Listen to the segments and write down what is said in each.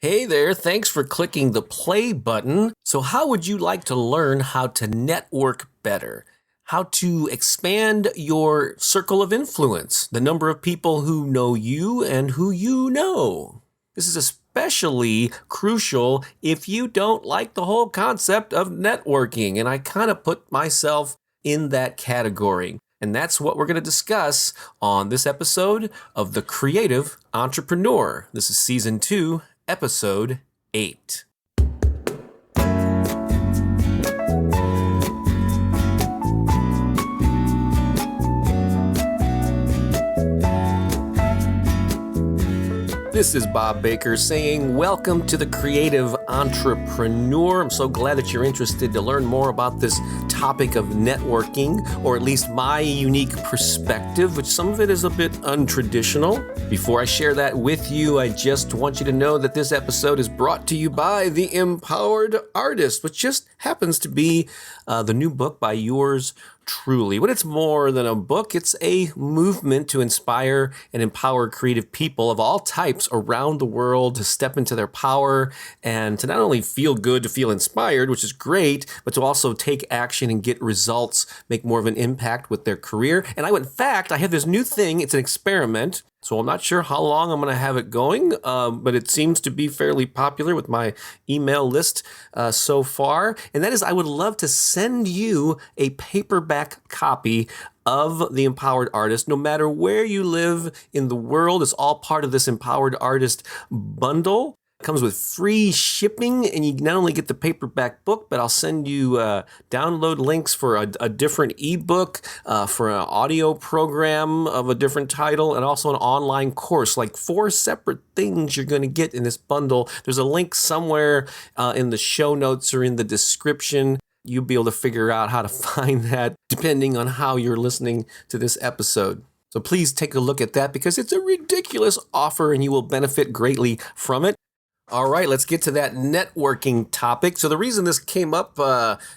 Hey there, thanks for clicking the play button. So how would you like to learn how to network better? How to expand your circle of influence, the number of people who know you and who you know. This is especially crucial if you don't like the whole concept of networking, and I kind of put myself in that category. And that's what we're going to discuss on this episode of The Creative Entrepreneur. This is Season 2, Episode 8. This is Bob Baker saying welcome to The Creative Entrepreneur. I'm so glad that you're interested to learn more about this topic of networking, or at least my unique perspective, which some of it is a bit untraditional. Before I share that with you, I just want you to know that this episode is brought to you by The Empowered Artist, which just happens to be the new book by yours truly. But it's more than a book. It's a movement to inspire and empower creative people of all types around the world to step into their power and to not only feel good, to feel inspired, which is great, but to also take action and get results, make more of an impact with their career. And in fact, I have this new thing. It's an experiment. So I'm not sure how long I'm going to have it going, but it seems to be fairly popular with my email list so far. And that is, I would love to send you a paperback copy of The Empowered Artist, no matter where you live in the world. It's all part of this Empowered Artist bundle. It comes with free shipping, and you not only get the paperback book, but I'll send you download links for a different ebook, for an audio program of a different title, and also an online course, like 4 separate things you're going to get in this bundle. There's a link somewhere in the show notes or in the description. You'll be able to figure out how to find that depending on how you're listening to this episode. So please take a look at that because it's a ridiculous offer and you will benefit greatly from it. All right, let's get to that networking topic. So the reason this came up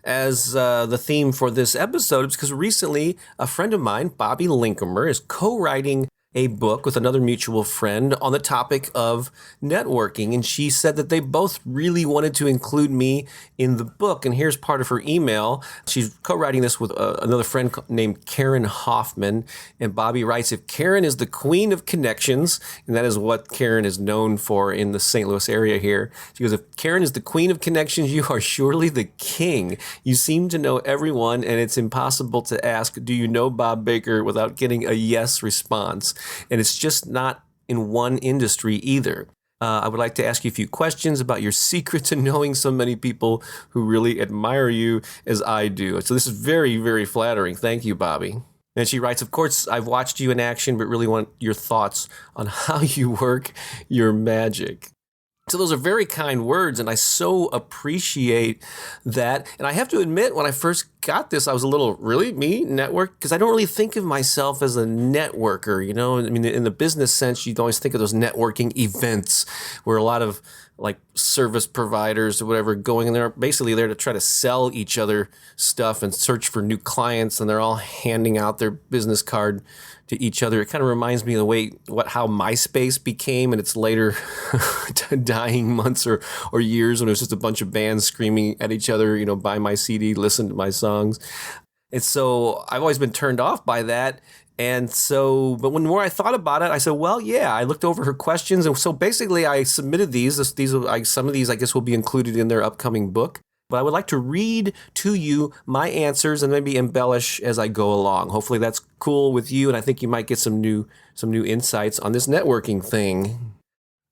as the theme for this episode is because recently a friend of mine, Bobby Linkamer, is co-writing a book with another mutual friend on the topic of networking. And she said that they both really wanted to include me in the book. And here's part of her email. She's co-writing this with another friend named Karen Hoffman. And Bobby writes, if Karen is the queen of connections, and that is what Karen is known for in the St. Louis area here. She goes, if Karen is the queen of connections, you are surely the king. You seem to know everyone, and it's impossible to ask, do you know Bob Baker, without getting a yes response. And it's just not in one industry either. I would like to ask you a few questions about your secret to knowing so many people who really admire you as I do. So this is very, very flattering. Thank you, Bobby. And she writes, of course, I've watched you in action, but really want your thoughts on how you work your magic. So those are very kind words, and I so appreciate that. And I have to admit, when I first got this, I was a little, really, me, network? Because I don't really think of myself as a networker, you know? I mean, in the business sense, you'd always think of those networking events where a lot of like service providers or whatever going in there, basically there to try to sell each other stuff and search for new clients, and they're all handing out their business card to each other. It kind of reminds me of the way how MySpace became in its later dying months or years, when it was just a bunch of bands screaming at each other, you know, buy my CD, listen to my songs. And so I've always been turned off by that. And so, but when more I thought about it, I said, well, yeah, I looked over her questions. And so basically I submitted these. Some of these, I guess, will be included in their upcoming book. But I would like to read to you my answers and maybe embellish as I go along. Hopefully that's cool with you. And I think you might get some new insights on this networking thing.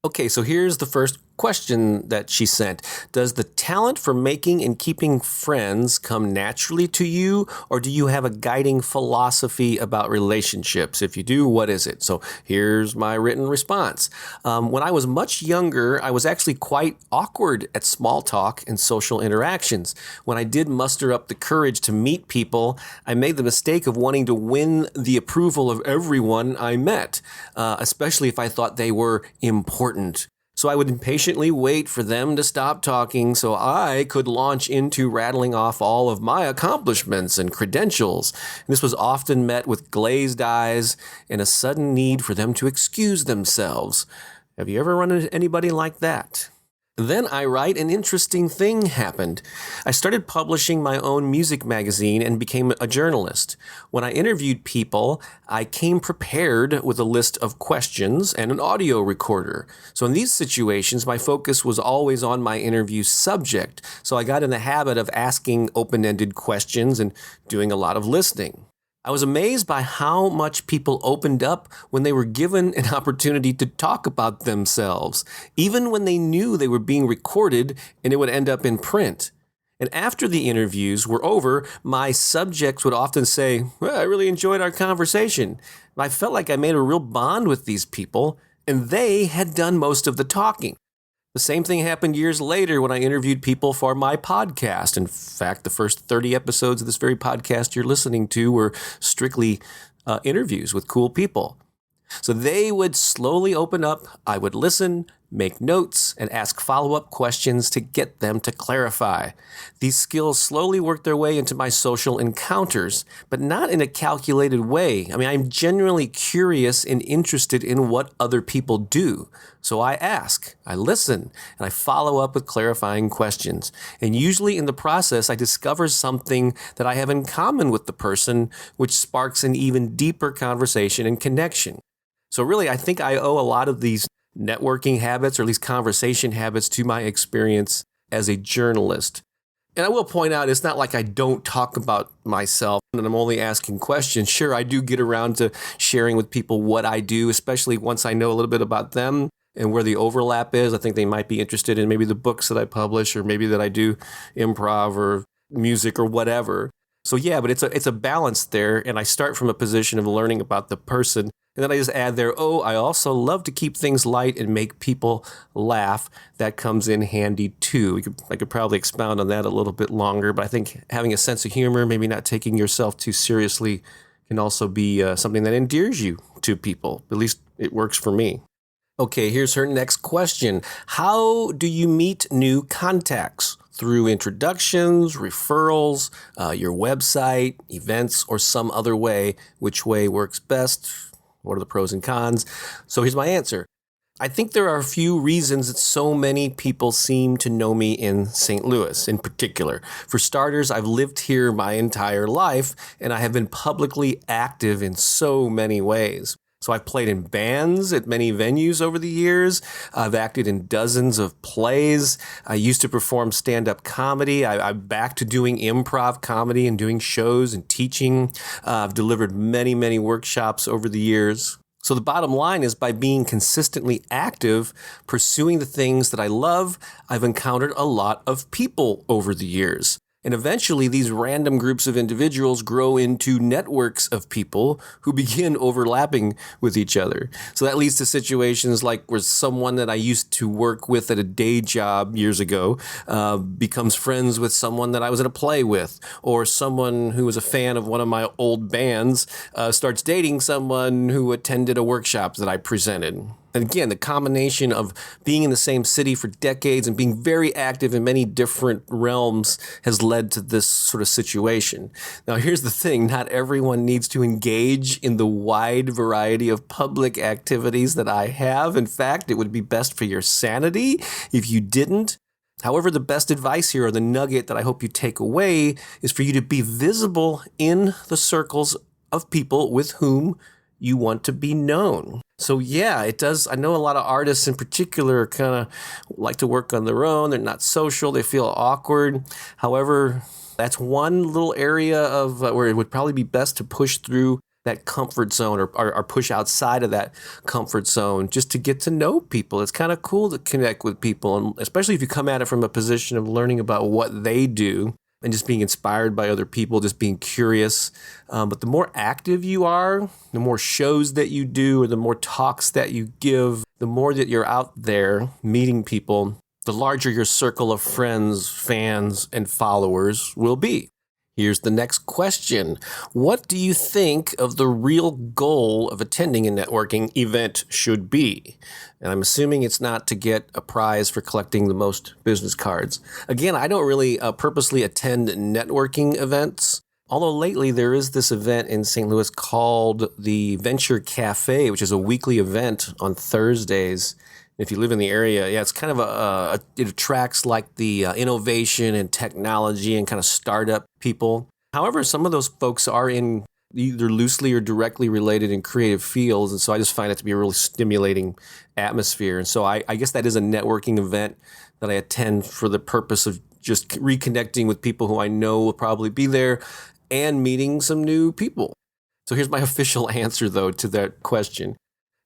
Okay, so here's the first question that she sent. Does the talent for making and keeping friends come naturally to you, or do you have a guiding philosophy about relationships? If you do, what is it? So here's my written response. When I was much younger, I was actually quite awkward at small talk and social interactions. When I did muster up the courage to meet people, I made the mistake of wanting to win the approval of everyone I met, especially if I thought they were important. So I would impatiently wait for them to stop talking so I could launch into rattling off all of my accomplishments and credentials. And this was often met with glazed eyes and a sudden need for them to excuse themselves. Have you ever run into anybody like that? Then I write, an interesting thing happened. I started publishing my own music magazine and became a journalist. When I interviewed people, I came prepared with a list of questions and an audio recorder. So in these situations, my focus was always on my interview subject. So I got in the habit of asking open-ended questions and doing a lot of listening. I was amazed by how much people opened up when they were given an opportunity to talk about themselves, even when they knew they were being recorded and it would end up in print. And after the interviews were over, my subjects would often say, "Well, I really enjoyed our conversation." I felt like I made a real bond with these people, and they had done most of the talking. The same thing happened years later when I interviewed people for my podcast. In fact, the first 30 episodes of this very podcast you're listening to were strictly interviews with cool people. So they would slowly open up, I would listen, make notes, and ask follow-up questions to get them to clarify. These skills slowly worked their way into my social encounters, but not in a calculated way. I'm genuinely curious and interested in what other people do. So I ask, I listen, and I follow up with clarifying questions. And usually in the process, I discover something that I have in common with the person, which sparks an even deeper conversation and connection. So really, I think I owe a lot of these networking habits, or at least conversation habits, to my experience as a journalist. And I will point out, it's not like I don't talk about myself and I'm only asking questions. Sure, I do get around to sharing with people what I do, especially once I know a little bit about them and where the overlap is. I think they might be interested in maybe the books that I publish, or maybe that I do improv or music or whatever. So yeah, but it's a balance there, and I start from a position of learning about the person. And then I just add there, I also love to keep things light and make people laugh. That comes in handy too. I could probably expound on that a little bit longer, but I think having a sense of humor, maybe not taking yourself too seriously, can also be something that endears you to people. At least it works for me. Okay, here's her next question. How do you meet new contacts? Through introductions, referrals, your website, events, or some other way? Which way works best? What are the pros and cons? So here's my answer. I think there are a few reasons that so many people seem to know me in St. Louis in particular. For starters, I've lived here my entire life, and I have been publicly active in so many ways. So I've played in bands at many venues over the years. I've acted in dozens of plays. I used to perform stand-up comedy. I'm back to doing improv comedy and doing shows and teaching. I've delivered many, many workshops over the years. So the bottom line is, by being consistently active, pursuing the things that I love, I've encountered a lot of people over the years. And eventually, these random groups of individuals grow into networks of people who begin overlapping with each other. So that leads to situations like where someone that I used to work with at a day job years ago becomes friends with someone that I was at a play with, or someone who was a fan of one of my old bands starts dating someone who attended a workshop that I presented. And again, the combination of being in the same city for decades and being very active in many different realms has led to this sort of situation. Now, here's the thing. Not everyone needs to engage in the wide variety of public activities that I have. In fact, it would be best for your sanity if you didn't. However, the best advice here, or the nugget that I hope you take away, is for you to be visible in the circles of people with whom you want to be known. So yeah, it does. I know a lot of artists in particular kind of like to work on their own. They're not social. They feel awkward. However, that's one little area of where it would probably be best to push through that comfort zone, or push outside of that comfort zone just to get to know people. It's kind of cool to connect with people, and especially if you come at it from a position of learning about what they do and just being inspired by other people, just being curious. But the more active you are, the more shows that you do, or the more talks that you give, the more that you're out there meeting people, the larger your circle of friends, fans, and followers will be. Here's the next question. What do you think of the real goal of attending a networking event should be? And I'm assuming it's not to get a prize for collecting the most business cards. Again, I don't really purposely attend networking events. Although lately there is this event in St. Louis called the Venture Cafe, which is a weekly event on Thursdays. If you live in the area, yeah, it's kind of it attracts like the innovation and technology and kind of startup people. However, some of those folks are in either loosely or directly related in creative fields. And so I just find it to be a really stimulating atmosphere. And so I guess that is a networking event that I attend for the purpose of just reconnecting with people who I know will probably be there and meeting some new people. So here's my official answer, though, to that question.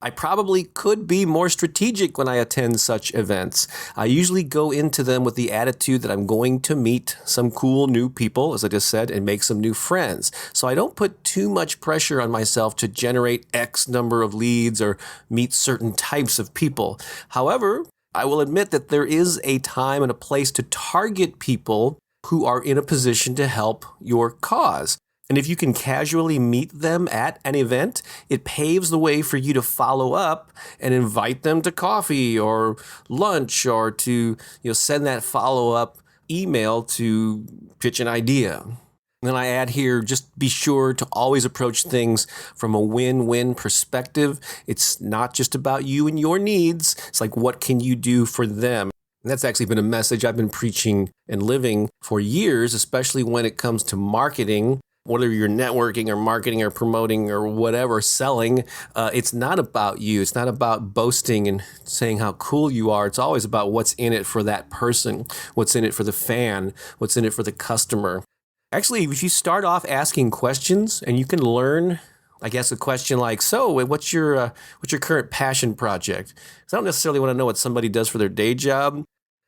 I probably could be more strategic when I attend such events. I usually go into them with the attitude that I'm going to meet some cool new people, as I just said, and make some new friends. So I don't put too much pressure on myself to generate X number of leads or meet certain types of people. However, I will admit that there is a time and a place to target people who are in a position to help your cause. And if you can casually meet them at an event, it paves the way for you to follow up and invite them to coffee or lunch or to send that follow-up email to pitch an idea. And then I add here, just be sure to always approach things from a win-win perspective. It's not just about you and your needs. It's like, what can you do for them? And that's actually been a message I've been preaching and living for years, especially when it comes to marketing. Whether you're networking or marketing or promoting or whatever, selling, it's not about you. It's not about boasting and saying how cool you are. It's always about what's in it for that person, what's in it for the fan, what's in it for the customer. Actually, if you start off asking questions and you can learn, I guess, a question like, so what's your current passion project? Because I don't necessarily want to know what somebody does for their day job.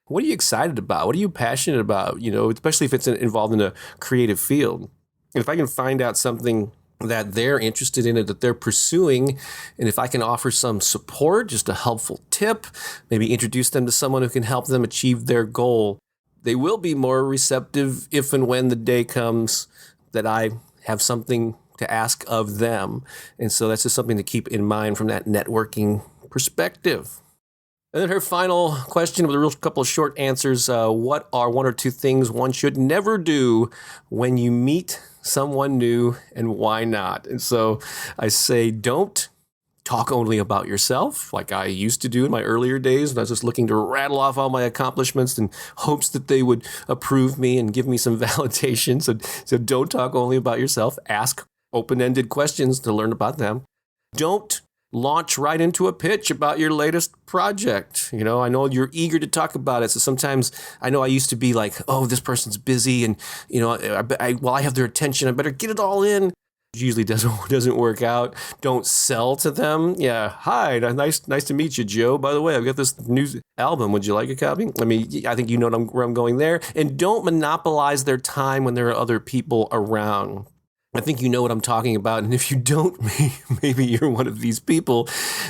What are you excited about? What are you passionate about? Especially if it's involved in a creative field. And if I can find out something that they're interested in, that they're pursuing, and if I can offer some support, just a helpful tip, maybe introduce them to someone who can help them achieve their goal, they will be more receptive if and when the day comes that I have something to ask of them. And so that's just something to keep in mind from that networking perspective. And then her final question with a couple of short answers. What are one or two things one should never do when you meet someone new, and why not? And so I say, don't talk only about yourself like I used to do in my earlier days when I was just looking to rattle off all my accomplishments in hopes that they would approve me and give me some validation. So don't talk only about yourself. Ask open-ended questions to learn about them. Don't launch right into a pitch about your latest project. I know you're eager to talk about it. So sometimes I know I used to be like, oh, this person's busy and, while I have their attention, I better get it all in. It usually doesn't work out. Don't sell to them. Yeah. Hi, nice to meet you, Joe. By the way, I've got this new album. Would you like a copy? I think you know where I'm going there. And don't monopolize their time when there are other people around. I think you know what I'm talking about. And if you don't, maybe you're one of these people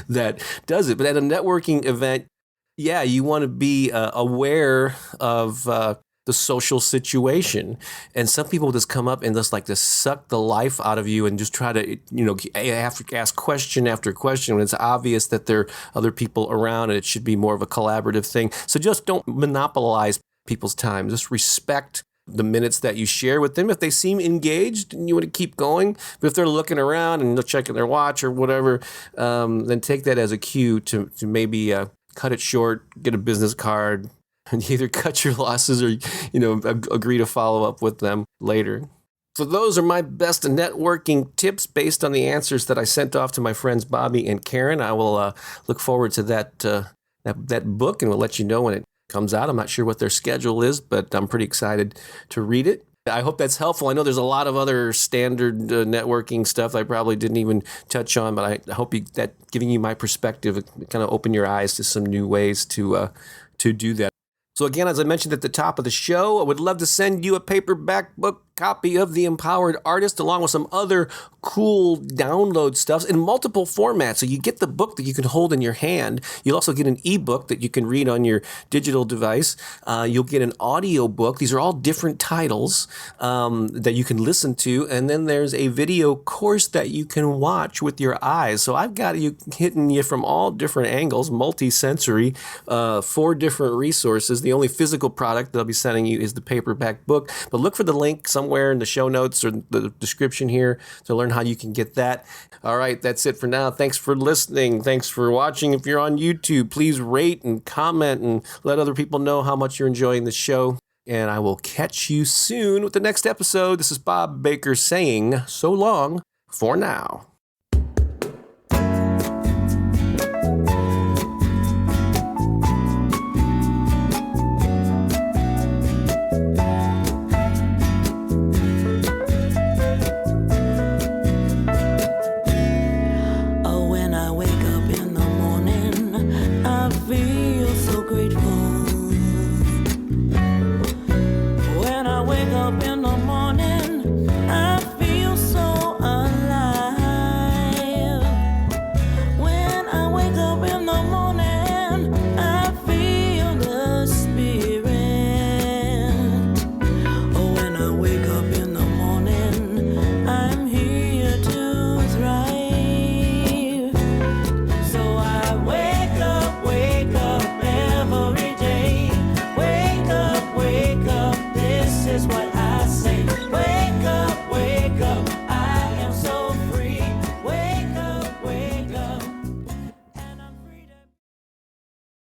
that does it. But at a networking event, yeah, you want to be aware of the social situation. And some people just come up and just like to suck the life out of you and just try to, ask question after question when it's obvious that there are other people around and it should be more of a collaborative thing. So just don't monopolize people's time. Just respect the minutes that you share with them. If they seem engaged and you want to keep going, but if they're looking around and they're checking their watch or whatever, then take that as a cue to maybe cut it short, get a business card, and either cut your losses or, agree to follow up with them later. So those are my best networking tips based on the answers that I sent off to my friends Bobby and Karen. I will look forward to that book, and we'll let you know when it comes out. I'm not sure what their schedule is, but I'm pretty excited to read it. I hope that's helpful. I know there's a lot of other standard networking stuff I probably didn't even touch on, but I hope that giving you my perspective kind of open your eyes to some new ways to do that. So again, as I mentioned at the top of the show, I would love to send you a paperback book copy of The Empowered Artist along with some other cool download stuff in multiple formats. So you get the book that you can hold in your hand. You'll also get an ebook that you can read on your digital device. You'll get an audio book. These are all different titles that you can listen to. And then there's a video course that you can watch with your eyes. So I've got you hitting you from all different angles, multi-sensory, 4 different resources. The only physical product that I'll be sending you is the paperback book. But look for the link somewhere somewhere in the show notes or the description here to learn how you can get that. All right, that's it for now. Thanks for listening. Thanks for watching. If you're on YouTube, please rate and comment and let other people know how much you're enjoying the show. And I will catch you soon with the next episode. This is Bob Baker saying so long for now.